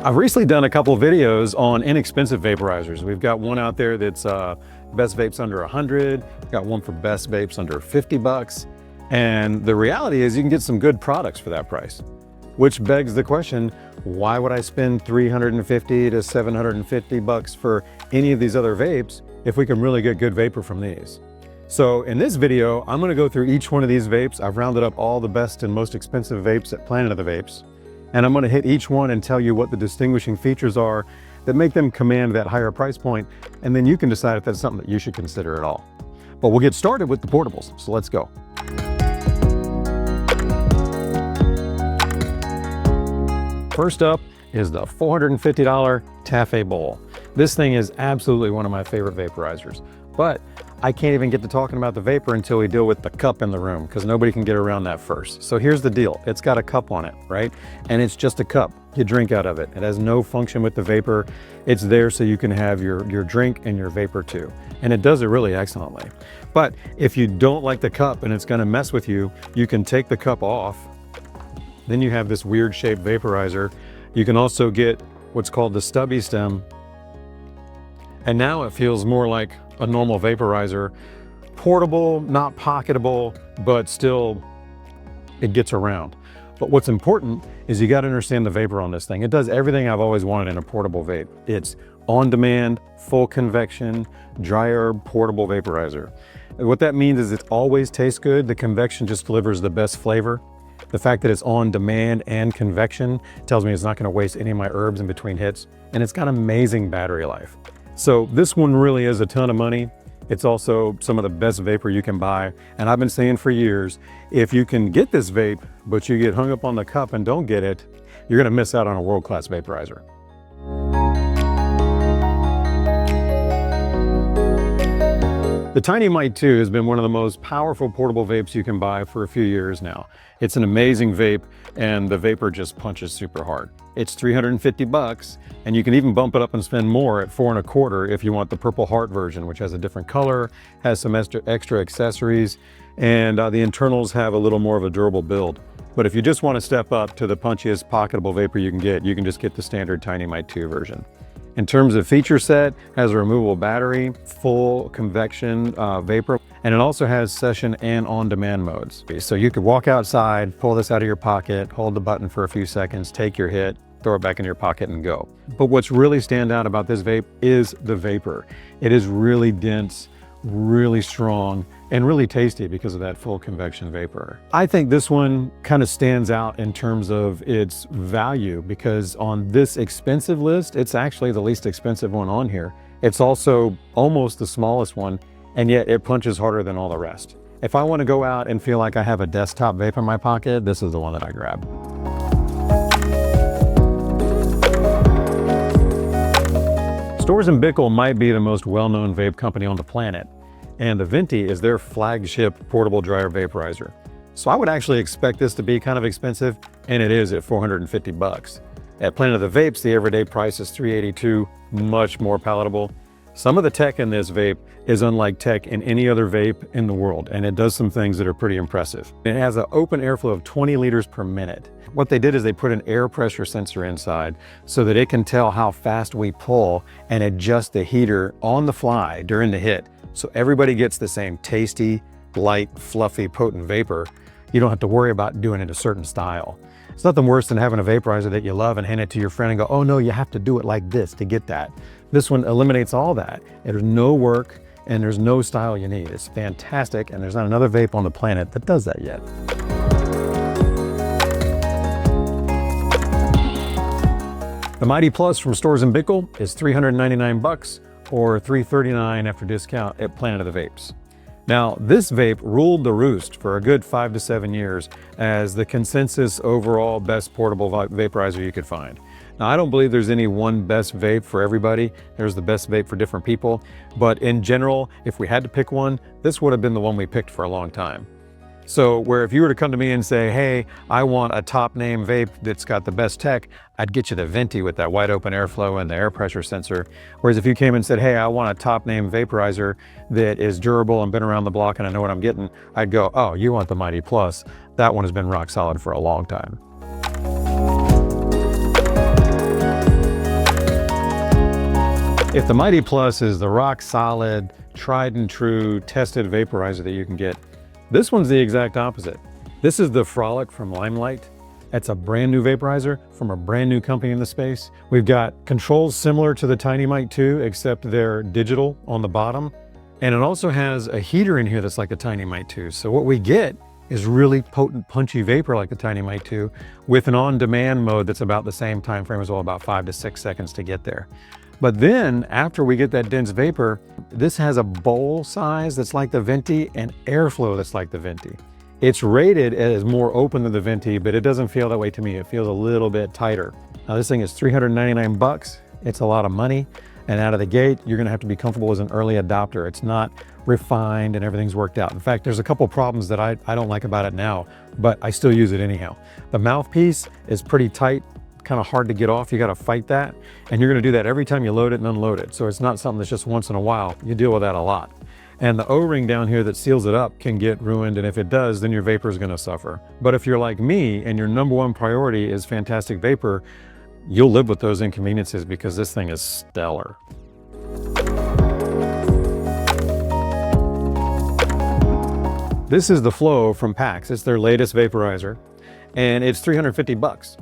I've recently done a couple of videos on inexpensive vaporizers. We've got one out there that's best vapes under 100. We've got one for best vapes under 50 bucks. And the reality is you can get some good products for that price, which begs the question, why would I spend 350 to 750 bucks for any of these other vapes if we can really get good vapor from these? So in this video, I'm gonna go through each one of these vapes. I've rounded up all the best and most expensive vapes at Planet of the Vapes. And I'm gonna hit each one and tell you what the distinguishing features are that make them command that higher price point. And then you can decide if that's something that you should consider at all. But we'll get started with the portables, so let's go. First up is the $450 Tafée bowl. This thing is absolutely one of my favorite vaporizers, but I can't even get to talking about the vapor until we deal with the cup in the room, because nobody can get around that first. So here's the deal. It's got a cup on it, right? And it's just a cup. You drink out of it. It has no function with the vapor. It's there so you can have your drink and your vapor too. And it does it really excellently. But if you don't like the cup and it's gonna mess with you, you can take the cup off. Then you have this weird shaped vaporizer. You can also get what's called the stubby stem. And now it feels more like a normal vaporizer. Portable, not pocketable, but still it gets around. But what's important is you got to understand the vapor on this thing. It does everything I've always wanted in a portable vape. It's on demand, full convection, dry herb, portable vaporizer. What that means is it always tastes good. The convection just delivers the best flavor. The fact that it's on demand and convection tells me it's not going to waste any of my herbs in between hits. And it's got amazing battery life. So this one really is a ton of money. It's also some of the best vapor you can buy. And I've been saying for years, if you can get this vape, but you get hung up on the cup and don't get it, you're gonna miss out on a world-class vaporizer. The Tinymight 2 has been one of the most powerful portable vapes you can buy for a few years now. It's an amazing vape and the vapor just punches super hard. It's 350 bucks and you can even bump it up and spend more at 4.25 if you want the Purple Heart version, which has a different color, has some extra accessories, and the internals have a little more of a durable build. But if you just want to step up to the punchiest pocketable vapor you can just get the standard Tinymight 2 version. In terms of feature set, it has a removable battery, full convection vapor, and it also has session and on-demand modes. So you could walk outside, pull this out of your pocket, hold the button for a few seconds, take your hit, throw it back in your pocket and go. But what's really stand out about this vape is the vapor. It is really dense, really strong, and really tasty because of that full convection vapor. I think this one kind of stands out in terms of its value because on this expensive list, it's actually the least expensive one on here. It's also almost the smallest one, and yet it punches harder than all the rest. If I want to go out and feel like I have a desktop vape in my pocket, this is the one that I grab. Storz and Bickel might be the most well-known vape company on the planet, and the Venty is their flagship portable dryer vaporizer. So I would actually expect this to be kind of expensive, and it is at 450 bucks. At Planet of the Vapes, the everyday price is 382, much more palatable. Some of the tech in this vape is unlike tech in any other vape in the world, and it does some things that are pretty impressive. It has an open airflow of 20 liters per minute. What they did is they put an air pressure sensor inside so that it can tell how fast we pull and adjust the heater on the fly during the hit. So everybody gets the same tasty, light, fluffy, potent vapor. You don't have to worry about doing it a certain style. It's nothing worse than having a vaporizer that you love and hand it to your friend and go, oh no, you have to do it like this to get that. This one eliminates all that. There's no work and there's no style you need. It's fantastic, and there's not another vape on the planet that does that yet. The Mighty Plus from Storz and Bickel is 399 bucks or 339 after discount at Planet of the Vapes. Now, this vape ruled the roost for a good 5 to 7 years as the consensus overall best portable vaporizer you could find. Now, I don't believe there's any one best vape for everybody. There's the best vape for different people. But in general, if we had to pick one, this would have been the one we picked for a long time. So where if you were to come to me and say, hey, I want a top name vape that's got the best tech, I'd get you the Venty with that wide open airflow and the air pressure sensor. Whereas if you came and said, hey, I want a top name vaporizer that is durable and been around the block and I know what I'm getting, I'd go, oh, you want the Mighty Plus. That one has been rock solid for a long time. If the Mighty Plus is the rock solid, tried and true, tested vaporizer that you can get, this one's the exact opposite. This is the Frolic from Limelight. It's a brand new vaporizer from a brand new company in the space. We've got controls similar to the Tinymight 2, except they're digital on the bottom. And it also has a heater in here that's like the Tinymight 2. So what we get is really potent, punchy vapor like the Tinymight 2 with an on-demand mode that's about the same time frame as well, about 5 to 6 seconds to get there. But then after we get that dense vapor, this has a bowl size that's like the Venty and airflow that's like the Venty. It's rated as more open than the Venty, but it doesn't feel that way to me. It feels a little bit tighter. Now this thing is 399 bucks. It's a lot of money. And out of the gate, you're gonna have to be comfortable as an early adopter. It's not refined and everything's worked out. In fact, there's a couple problems that I don't like about it now, but I still use it anyhow. The mouthpiece is pretty tight, kind of hard to get off. You got to fight that. And you're going to do that every time you load it and unload it. So it's not something that's just once in a while. You deal with that a lot. And the O-ring down here that seals it up can get ruined. And if it does, then your vapor is going to suffer. But if you're like me and your number one priority is fantastic vapor, you'll live with those inconveniences because this thing is stellar. This is the Flow from PAX. It's their latest vaporizer and it's 350 bucks.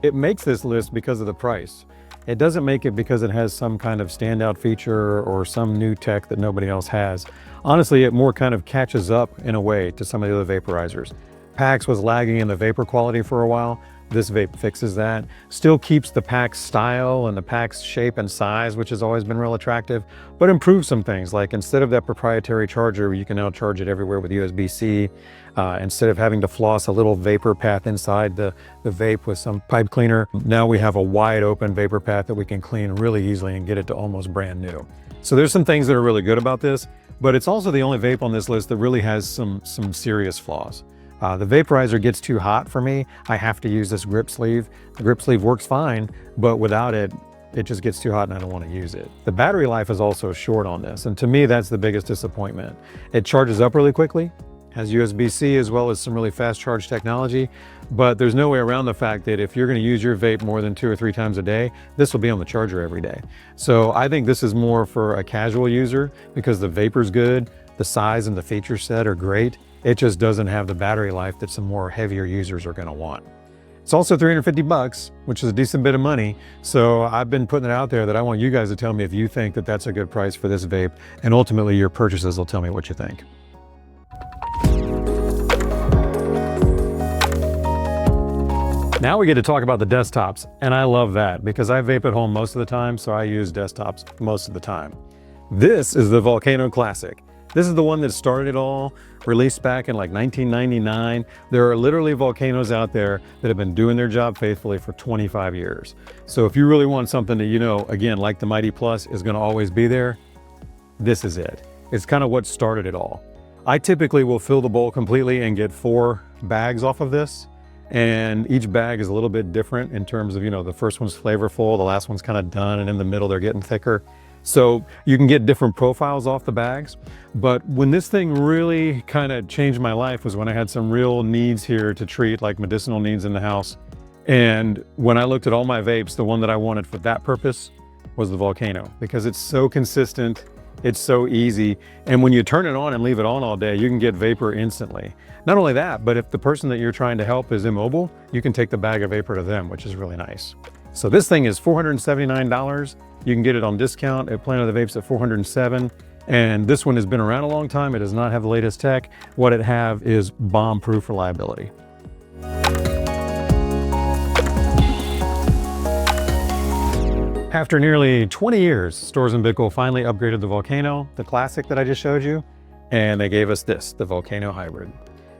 It makes this list because of the price. It doesn't make it because it has some kind of standout feature or some new tech that nobody else has. Honestly, it more kind of catches up in a way to some of the other vaporizers. PAX was lagging in the vapor quality for a while. This vape fixes that. Still keeps the PAX style and the PAX shape and size, which has always been real attractive, but improves some things. Like instead of that proprietary charger, you can now charge it everywhere with USB-C. Instead of having to floss a little vapor path inside the vape with some pipe cleaner, now we have a wide open vapor path that we can clean really easily and get it to almost brand new. So there's some things that are really good about this, but it's also the only vape on this list that really has some serious flaws. The vaporizer gets too hot for me. I have to use this grip sleeve. The grip sleeve works fine, but without it, it just gets too hot and I don't want to use it. The battery life is also short on this, and to me, that's the biggest disappointment. It charges up really quickly, has USB-C as well as some really fast charge technology, but there's no way around the fact that if you're going to use your vape more than 2 or 3 times a day, this will be on the charger every day. So I think this is more for a casual user because the vapor's good, the size and the feature set are great. It just doesn't have the battery life that some more heavier users are going to want. It's also 350 bucks, which is a decent bit of money. So I've been putting it out there that I want you guys to tell me if you think that that's a good price for this vape, and ultimately your purchases will tell me what you think. Now we get to talk about the desktops, and I love that because I vape at home most of the time, so I use desktops most of the time. This is the Volcano Classic. This is the one that started it all, released back in like 1999. There are literally Volcanos out there that have been doing their job faithfully for 25 years. So if you really want something that, you know, again, like the Mighty Plus is gonna always be there, this is it. It's kind of what started it all. I typically will fill the bowl completely and get 4 bags off of this. And each bag is a little bit different in terms of, you know, the first one's flavorful, the last one's kind of done, and in the middle they're getting thicker. So you can get different profiles off the bags. But when this thing really kind of changed my life was when I had some real needs here to treat, like medicinal needs in the house. And when I looked at all my vapes, the one that I wanted for that purpose was the Volcano, because it's so consistent, it's so easy. And when you turn it on and leave it on all day, you can get vapor instantly. Not only that, but if the person that you're trying to help is immobile, you can take the bag of vapor to them, which is really nice. So this thing is $479. You can get it on discount at Planet of the Vapes at $407. And this one has been around a long time. It does not have the latest tech. What it have is bomb-proof reliability. After nearly 20 years, Storz and Bickel finally upgraded the Volcano, the Classic that I just showed you, and they gave us this, the Volcano Hybrid.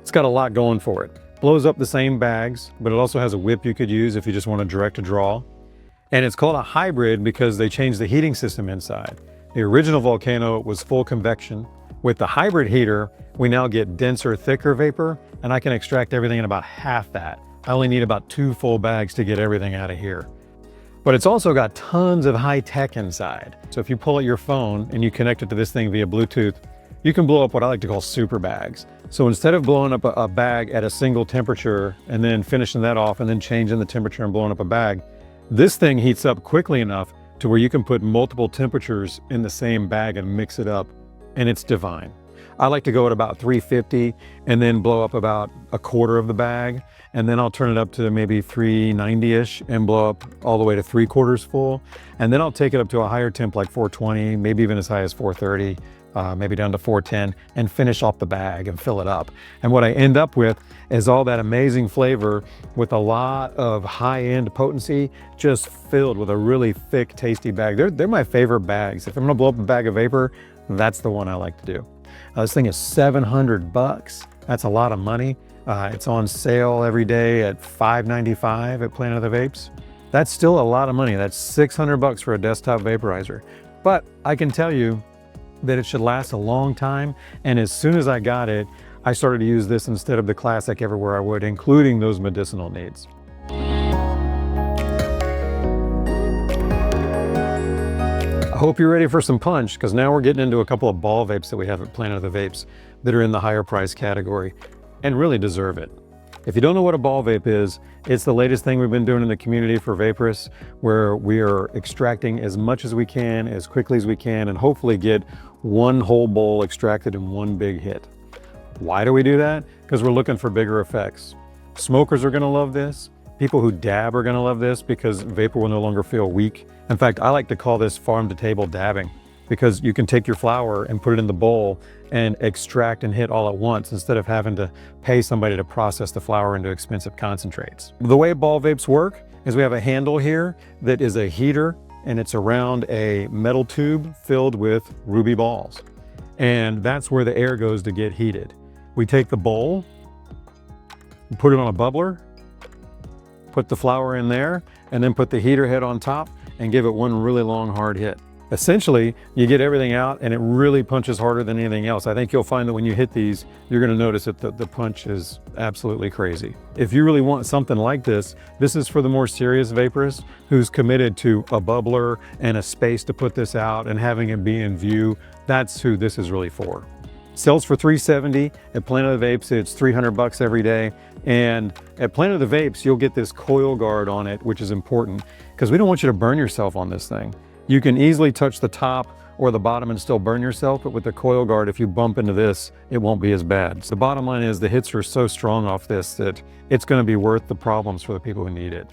It's got a lot going for it. Blows up the same bags, but it also has a whip you could use if you just want a direct to draw. And it's called a hybrid because they changed the heating system inside. The original Volcano was full convection. With the hybrid heater, we now get denser, thicker vapor, and I can extract everything in about half that. I only need about 2 full bags to get everything out of here. But it's also got tons of high tech inside. So if you pull out your phone and you connect it to this thing via Bluetooth, you can blow up what I like to call super bags. So instead of blowing up a bag at a single temperature and then finishing that off and then changing the temperature and blowing up a bag, this thing heats up quickly enough to where you can put multiple temperatures in the same bag and mix it up, and it's divine. I like to go at about 350 and then blow up about a quarter of the bag, and then I'll turn it up to maybe 390-ish and blow up all the way to 3/4 full, and then I'll take it up to a higher temp like 420, maybe even as high as 430, maybe down to 410, and finish off the bag and fill it up. And what I end up with is all that amazing flavor with a lot of high-end potency, just filled with a really thick, tasty bag. They're my favorite bags. If I'm gonna blow up a bag of vapor, that's the one I like to do. This thing is $700. That's a lot of money. It's on sale every day at $5.95 at Planet of the Vapes. That's still a lot of money. That's $600 for a desktop vaporizer. But I can tell you that it should last a long time. And as soon as I got it, I started to use this instead of the classic everywhere I would, including those medicinal needs. I hope you're ready for some punch, because now we're getting into a couple of ball vapes that we have at Planet of the Vapes that are in the higher price category and really deserve it. If you don't know what a ball vape is, it's the latest thing we've been doing in the community for vaporists, where we are extracting as much as we can, as quickly as we can, and hopefully get one whole bowl extracted in one big hit. Why do we do that? Because we're looking for bigger effects. Smokers are gonna love this. People who dab are gonna love this because vapor will no longer feel weak. In fact, I like to call this farm to table dabbing, because you can take your flower and put it in the bowl and extract and hit all at once instead of having to pay somebody to process the flower into expensive concentrates. The way ball vapes work is we have a handle here that is a heater, and it's around a metal tube filled with ruby balls. And that's where the air goes to get heated. We take the bowl, put it on a bubbler, put the flower in there, and then put the heater head on top and give it one really long hard hit. Essentially, you get everything out and it really punches harder than anything else. I think you'll find that when you hit these, you're gonna notice that the punch is absolutely crazy. If you really want something like this, this is for the more serious vaporist who's committed to a bubbler and a space to put this out and having it be in view. That's who this is really for. Sells for $370. At Planet of the Vapes, it's $300 every day. And at Planet of the Vapes, you'll get this coil guard on it, which is important because we don't want you to burn yourself on this thing. You can easily touch the top or the bottom and still burn yourself, but with the coil guard, if you bump into this, it won't be as bad. So the bottom line is the hits are so strong off this that it's gonna be worth the problems for the people who need it.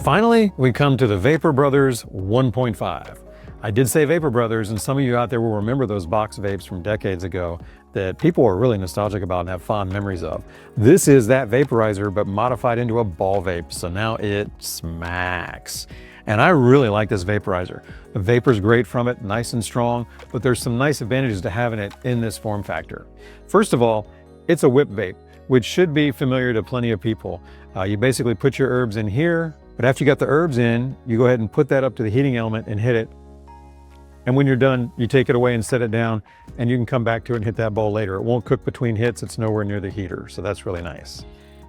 Finally, we come to the Vapor Brothers 1.5. I did say Vapor Brothers, and some of you out there will remember those box vapes from decades ago that people are really nostalgic about and have fond memories of. This is that vaporizer, but modified into a ball vape, so now it smacks. And I really like this vaporizer. The vapor's great from it, nice and strong, but there's some nice advantages to having it in this form factor. First of all, it's a whip vape, which should be familiar to plenty of people. You basically put your herbs in here, but after you got the herbs in, you go ahead and put that up to the heating element and hit it. And when you're done, you take it away and set it down, and you can come back to it and hit that bowl later. It won't cook between hits. It's nowhere near the heater, so that's really nice.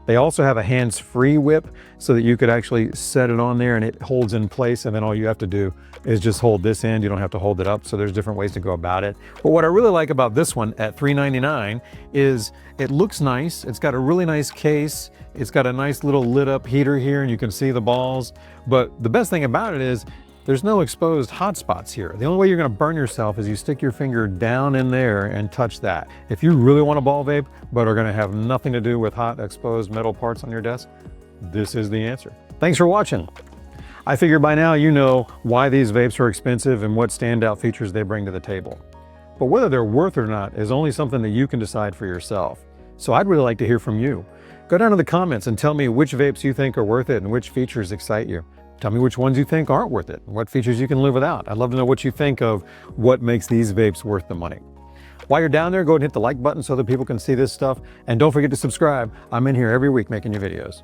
They also have a hands-free whip so that you could actually set it on there and it holds in place, and then all you have to do is just hold this end. You don't have to hold it up, so there's different ways to go about it. But what I really like about this one at $399 is it looks nice. It's got a really nice case. It's got a nice little lit up heater here, and you can see the balls. But the best thing about it is there's no exposed hot spots here. The only way you're gonna burn yourself is you stick your finger down in there and touch that. If you really want a ball vape, but are gonna have nothing to do with hot exposed metal parts on your desk, this is the answer. Thanks for watching. I figure by now you know why these vapes are expensive and what standout features they bring to the table. But whether they're worth it or not is only something that you can decide for yourself. So I'd really like to hear from you. Go down to the comments and tell me which vapes you think are worth it and which features excite you. Tell me which ones you think aren't worth it and what features you can live without. I'd love to know what you think of what makes these vapes worth the money. While you're down there, go ahead and hit the like button so that people can see this stuff. And don't forget to subscribe. I'm in here every week making you videos.